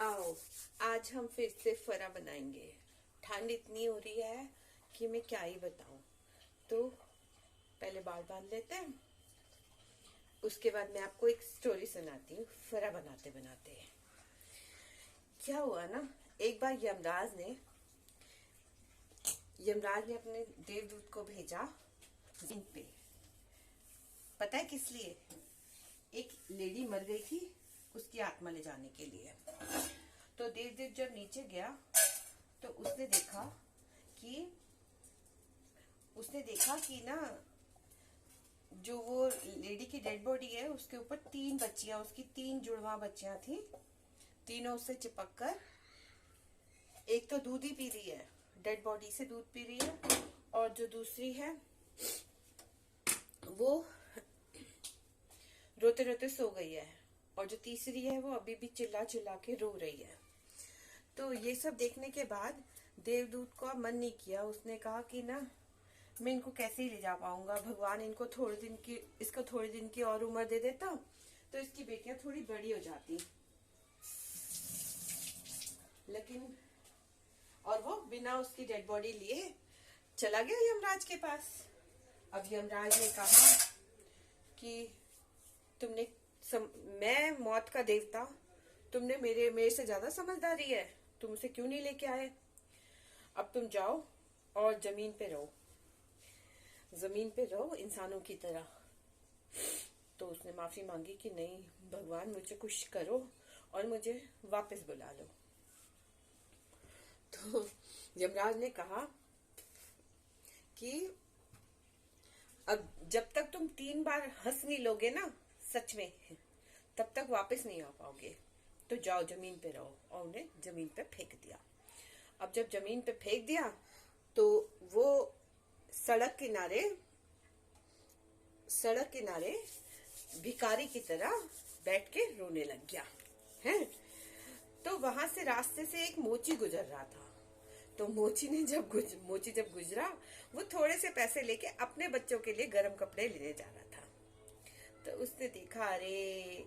आओ, आज हम फिर से फरा बनाएंगे। ठंड इतनी हो रही है कि मैं क्या ही बताऊं। तो पहले बाल बांध लेते हैं, उसके बाद मैं आपको एक स्टोरी सुनाती हूँ। फरा बनाते बनाते क्या हुआ ना, एक बार यमराज ने अपने देवदूत को भेजा इन पे। पता है किस लिए? एक लेडी मर गई थी, उसकी आत्मा ले जाने के लिए। तो देवदूत जब नीचे गया तो उसने देखा कि ना, जो वो लेडी की डेड बॉडी है उसके ऊपर तीन बच्चियां, उसकी तीन जुड़वा बच्चियां थी। तीनों उससे चिपक कर, एक तो दूध ही पी रही है, डेड बॉडी से दूध पी रही है, और जो दूसरी है वो रोते रोते सो गई है, और जो तीसरी है वो अभी भी चिल्ला चिल्ला के रो रही है। तो ये सब देखने के बाद देवदूत को मन नहीं किया। उसने कहा कि ना, मैं इनको कैसे ही ले जा पाऊंगा, भगवान इसको थोड़े दिन की और उम्र दे देता तो इसकी बेटियां थोड़ी बड़ी हो जाती। लेकिन और वो बिना उसकी डेड बॉडी लिए चला गया यमराज के पास। अब यमराज ने कहा कि मैं मौत का देवता, तुमने मेरे से ज्यादा समझदारी है, तुम उसे क्यों नहीं लेके आए? अब तुम जाओ और जमीन पे रहो इंसानों की तरह। तो उसने माफी मांगी कि नहीं भगवान, मुझे कुछ करो और मुझे वापस बुला लो। तो यमराज ने कहा कि अब जब तक तुम 3 बार हंस नहीं लोगे ना सच में, तब तक वापस नहीं आ पाओगे। तो जाओ जमीन पे रहो। और उन्हें जमीन पे फेंक दिया। अब जब जमीन पे फेंक दिया तो वो सड़क किनारे भिखारी की तरह बैठ के रोने लग गया है। तो वहां से रास्ते से एक मोची गुजर रहा था। तो मोची जब गुजरा, वो थोड़े से पैसे लेके अपने बच्चों के लिए गर्म कपड़े लेने जा रहा था। तो उसने देखा, अरे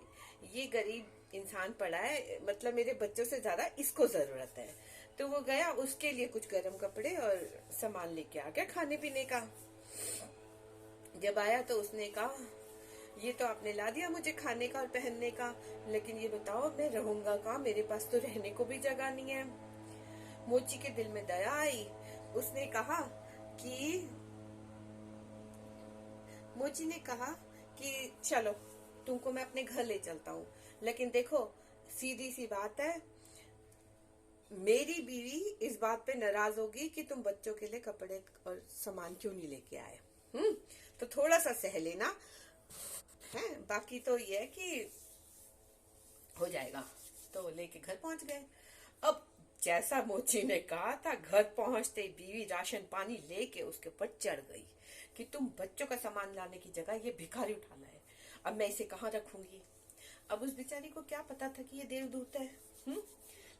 ये गरीब इंसान पड़ा है, मतलब मेरे बच्चों से ज्यादा इसको जरूरत है। तो वो गया, उसके लिए कुछ गर्म कपड़े और सामान लेके आ गया खाने पीने का। जब आया तो उसने कहा, ये तो आपने ला दिया मुझे खाने का और पहनने का, लेकिन ये बताओ मैं रहूंगा कहाँ? मेरे पास तो रहने को भी जगह नहीं है। मोची के दिल में दया आई। उसने कहा कि मोची ने कहा कि चलो तुमको मैं अपने घर ले चलता हूँ, लेकिन देखो सीधी सी बात है, मेरी बीवी इस बात पे नाराज होगी कि तुम बच्चों के लिए कपड़े और सामान क्यों नहीं लेके आए। तो थोड़ा सा सह लेना है, बाकी तो ये है कि हो जाएगा। तो लेके घर पहुंच गए। अब जैसा मोची ने कहा था, घर पहुंचते बीवी राशन पानी लेके उसके ऊपर चढ़ गई कि तुम बच्चों का सामान लाने की जगह ये भिखारी उठा लाए, अब मैं इसे कहाँ रखूंगी। अब उस बेचारी को क्या पता था कि ये देवदूत है।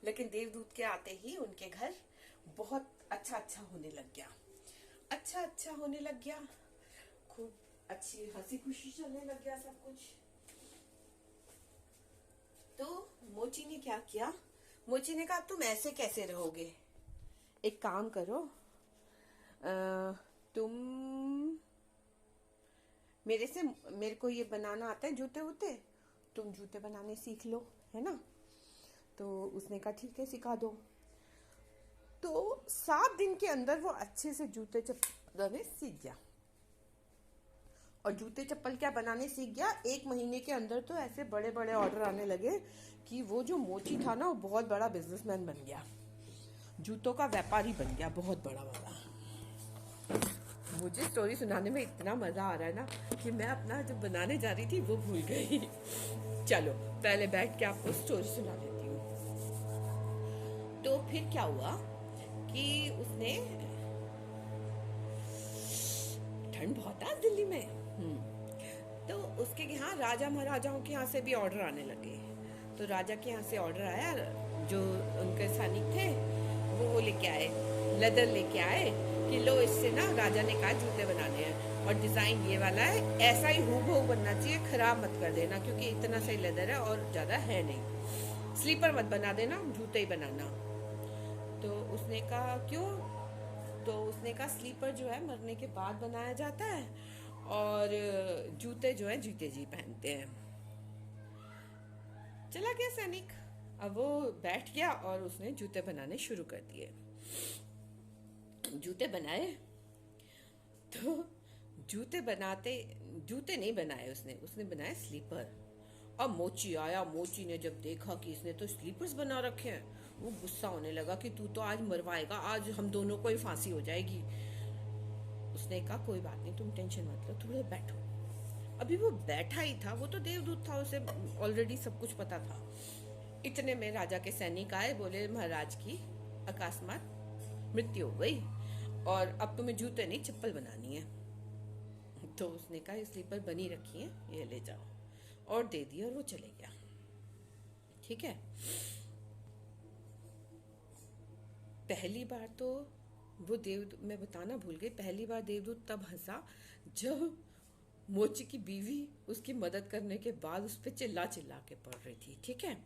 लेकिन देवदूत के आते ही उनके घर बहुत अच्छा होने लग गया। अच्छा होने लग गया, खूब अच्छी हंसी खुशी चलने लग गया सब कुछ। तो मोची ने क्या किया? मोची ने कहा, तुम ऐसे कैसे रहोगे, एक काम करो, तुम मेरे को ये बनाना आता है जूते वूते, तुम जूते बनाने सीख लो, है ना? तो उसने कहा ठीक है, सिखा दो। तो 7 दिन के अंदर वो अच्छे से जूते चप्पल बनाने सीख गया। और जूते चप्पल क्या बनाने सीख गया, 1 महीने के अंदर तो ऐसे बड़े बड़े ऑर्डर आने लगे कि वो जो मोची था ना, वो बहुत बड़ा बिजनेसमैन बन गया, जूतों का व्यापारी बन गया, बहुत बड़ा वाला। मुझे स्टोरी सुनाने में इतना मजा आ रहा है ना कि मैं अपना जो बनाने जा रही थी वो भूल गई। चलो पहले बैठ के आपको स्टोरी सुना देती हूँ। तो फिर क्या हुआ कि उसने, ठंड बहुत है दिल्ली में, तो उसके यहाँ राजा महाराजाओं के यहाँ से भी ऑर्डर आने लगे। तो राजा के यहाँ से ऑर्डर आया, जो उनके सैनिक थे वो लेके आए, लेदर लेके आए कि लो इससे ना, राजा ने कहा जूते बनाने हैं और डिजाइन ये वाला है, ऐसा ही हूबहू बनना चाहिए, खराब मत कर देना क्योंकि इतना सही लेदर है और ज्यादा है नहीं। स्लीपर मत बना देना, जूते ही बनाना। तो उसने कहा क्यों? तो उसने कहा स्लीपर जो है मरने के बाद बनाया जाता है, और जूते जो है जीते जी पहनते हैं। चला गया सैनिक। अब वो बैठ गया और उसने जूते बनाने शुरू कर दिए। जूते बनाए तो जूते नहीं बनाए उसने उसने बनाए स्लीपर। अब मोची आया। मोची ने जब देखा कि इसने तो स्लीपर्स बना रखे हैं, वो गुस्सा होने लगा कि तू तो आज मरवाएगा, आज हम दोनों को ही फांसी हो जाएगी। उसने कहा कोई बात नहीं, तुम टेंशन मत लो, थोड़ा बैठो। अभी वो बैठा ही था, वो तो देवदूत था, उसे ऑलरेडी सब कुछ पता था। इतने में राजा के सैनिक आए, बोले महाराज की अकस्मात मृत्यु हो गई और अब तुम्हें जूते नहीं चप्पल बनानी है। तो उसने कहा ये स्लीपर बनी रखी है, ये ले जाओ, और दे दिया और वो चले गया। ठीक है। पहली बार तो वो मैं बताना भूल गई, पहली बार देवदूत तब हंसा जब मोची की बीवी उसकी मदद करने के बाद उस पर चिल्ला चिल्ला के पड़ रही थी। ठीक है।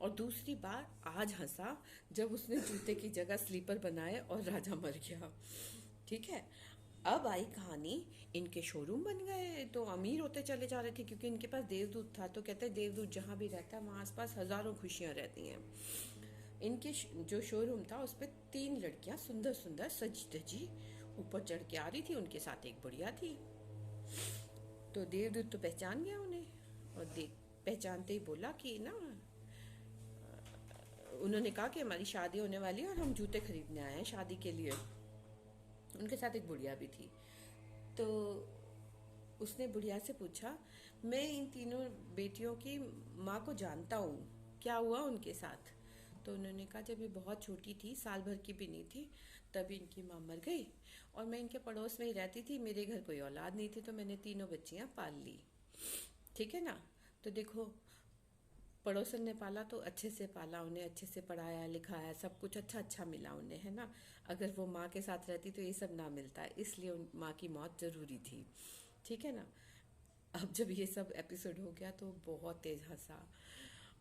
और दूसरी बार आज हंसा जब उसने जूते की जगह स्लीपर बनाए और राजा मर गया। ठीक है। अब आई कहानी, इनके शोरूम बन गए तो अमीर होते चले जा रहे थे, क्योंकि इनके पास देवदूत था। तो कहते हैं देवदूत जहां भी रहता है वहां आसपास हजारों खुशियां रहती हैं। इनके जो शोरूम था उस पर 3 लड़कियां सुंदर सुंदर सजी धजी ऊपर चढ़ के आ रही थी, उनके साथ एक बुढ़िया थी। तो देवदूत तो पहचान गया उन्हें, और पहचानते ही बोला कि ना, उन्होंने कहा कि हमारी शादी होने वाली है और हम जूते खरीदने आए हैं शादी के लिए। उनके साथ एक बुढ़िया भी थी। तो उसने बुढ़िया से पूछा, मैं इन तीनों बेटियों की माँ को जानता हूँ, क्या हुआ उनके साथ? तो उन्होंने कहा जब ये बहुत छोटी थी, साल भर की भी नहीं थी, तभी इनकी माँ मर गई, और मैं इनके पड़ोस में ही रहती थी, मेरे घर कोई औलाद नहीं थी, तो मैंने तीनों बच्चियाँ पाल ली। ठीक है ना। तो देखो, पड़ोसन ने पाला तो अच्छे से पाला, उन्हें अच्छे से पढ़ाया लिखाया, सब कुछ अच्छा अच्छा मिला उन्हें, है ना। अगर वो माँ के साथ रहती तो ये सब ना मिलता है, इसलिए उन माँ की मौत जरूरी थी। ठीक है ना। अब जब ये सब एपिसोड हो गया तो बहुत तेज हंसा,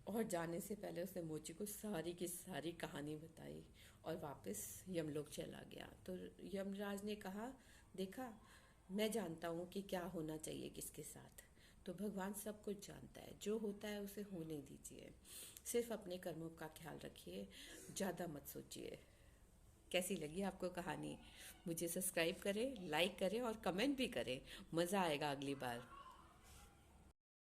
और जाने से पहले उसने मोची को सारी की सारी कहानी बताई और वापस यमलोक चला गया। तो यमराज ने कहा, देखा, मैं जानता हूँ कि क्या होना चाहिए किसके साथ। तो भगवान सब कुछ जानता है, जो होता है उसे होने दीजिए, सिर्फ अपने कर्मों का ख्याल रखिए, ज़्यादा मत सोचिए। कैसी लगी आपको कहानी? मुझे सब्सक्राइब करें, लाइक करें और कमेंट भी करें। मज़ा आएगा अगली बार।